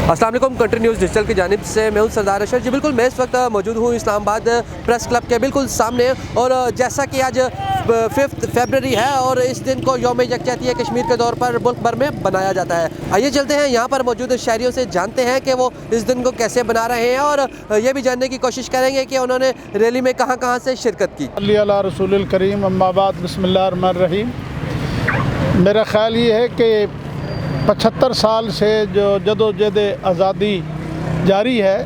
अस्सलाम वालेकुम, country news digital की जानिब से मैं हूं सरदार अशर जी। बिल्कुल मैं इस वक्त मौजूद हूं इस्लामाबाद प्रेस क्लब के बिल्कुल सामने, और जैसा कि आज 5 फरवरी है और इस दिन को यौम यकजहती कश्मीर के तौर पर मुल्क भर में बनाया जाता है। आइए चलते हैं यहाँ पर मौजूद शहरियों से जानते हैं कि वो इस दिन को कैसे बना रहे हैं, और ये भी जानने की कोशिश करेंगे कि उन्होंने रैली में कहाँ कहाँ से शिरकत की। अल्लाह रसूलुल करीम अम्मा बाद बिस्मिल्लाहिर्रहमानिर्रहीम। मेरा ख़्याल ये है कि 75 साल से जो जदोजहद आज़ादी जारी है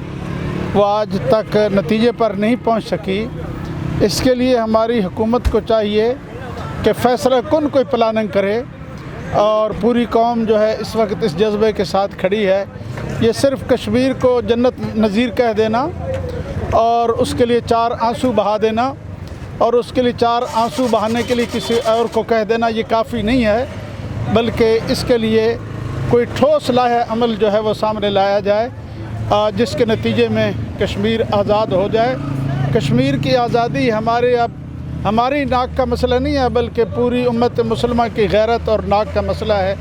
वो आज तक नतीजे पर नहीं पहुंच सकी। इसके लिए हमारी हुकूमत को चाहिए कि फ़ैसला कुन कोई प्लानिंग करे, और पूरी कौम जो है इस वक्त इस जज्बे के साथ खड़ी है। ये सिर्फ़ कश्मीर को जन्नत नज़ीर कह देना और उसके लिए 4 आंसू बहा देना, और उसके लिए 4 आंसू बहाने के लिए किसी और को कह देना ये काफ़ी नहीं है, बल्कि इसके लिए कोई ठोस लाहे अमल जो है वो सामने लाया जाए, जिसके नतीजे में कश्मीर आज़ाद हो जाए। कश्मीर की आज़ादी हमारी नाक का मसला नहीं है, बल्कि पूरी उम्मत मुसलमान की गैरत और नाक का मसला है।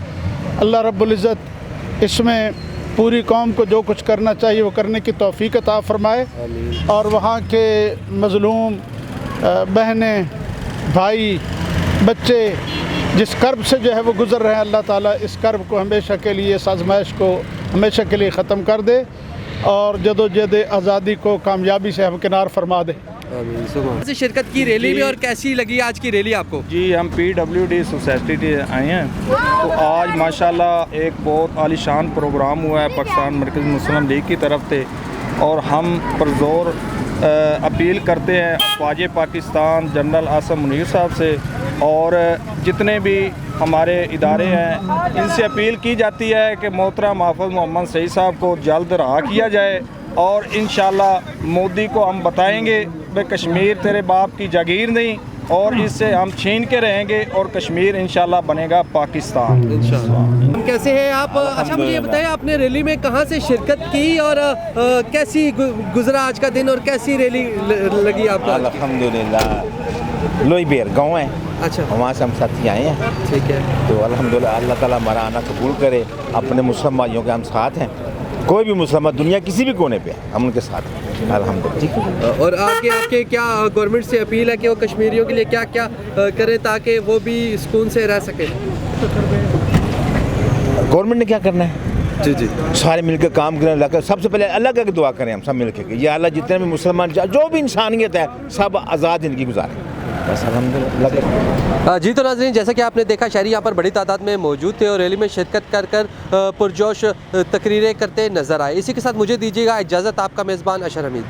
अल्लाह रब्बुल इज़्ज़त इसमें पूरी कौम को जो कुछ करना चाहिए वो करने की तौफ़ीक अता फ़रमाए, और वहाँ के मज़लूम बहनें, भाई, बच्चे जिस कर्ब से जो है वो गुज़र रहे हैं, अल्लाह ताला इस कर्ब को हमेशा के लिए, इस आज़माइश को हमेशा के लिए ख़त्म कर दे और जदोजहद आज़ादी को कामयाबी से हमकिनार फरमा दे। से शिरकत की रैली में, और कैसी लगी आज की रैली आपको? जी, हम PWD सोसाइटी आए हैं, तो आज माशाल्लाह एक बहुत आलीशान प्रोग्राम हुआ है पाकिस्तान मरकज़ी मुस्लिम लीग की तरफ से, और हम पुरज़ोर अपील करते हैं अफ़वाज पाकिस्तान जनरल आसिम मुनीर साहब से, और जितने भी हमारे इदारे हैं इनसे अपील की जाती है कि मोहतरम महफूज़ मोहम्मद सईद साहब को जल्द रहा किया जाए, और इंशाल्लाह मोदी को हम बताएंगे भाई कश्मीर तेरे बाप की जागीर नहीं, और इससे हम छीन के रहेंगे और कश्मीर इंशाल्लाह बनेगा पाकिस्तान इंशाल्लाह। कैसे हैं आप? अच्छा, मुझे ये बताएं आपने रैली में कहाँ से शिरकत की, और कैसी गुजरा आज का दिन, और कैसी रैली लगी आपको? अल्हम्दुलिल्लाह लोईबेर गाँव है, अच्छा, वहाँ से हम साथी आए हैं। ठीक है, तो अल्हम्दुलिल्लाह अल्लाह ताला हमारा आना कबूल करे। अपने मुस्लिम भाइयों के हम साथ हैं, कोई भी मुसलमान दुनिया किसी भी कोने पे हम उनके साथ हैं अल्हम्दुलिल्लाह। और आपके क्या गवर्नमेंट से अपील है कि वो कश्मीरियों के लिए क्या क्या करें ताकि वो भी सुकून से रह सके? गवर्नमेंट ने क्या करना है? जी जी, सारे मिलकर काम करें। अल्लाह सबसे पहले अल्लाह का दुआ करें हम सब मिलकर कि या अल्लाह जितने भी मुसलमान जो भी इंसानियत है सब आज़ाद ज़िंदगी गुजारें, बस अल्हम्दुलिल्लाह। जी तो नाज़रीन, जैसा कि आपने देखा शहरी यहाँ पर बड़ी तादाद में मौजूद थे और रैली में शिरकत कर पुरजोश तकरीरें करते नजर आए। इसी के साथ मुझे दीजिएगा इजाज़त, आपका मेज़बान अशर हमीद।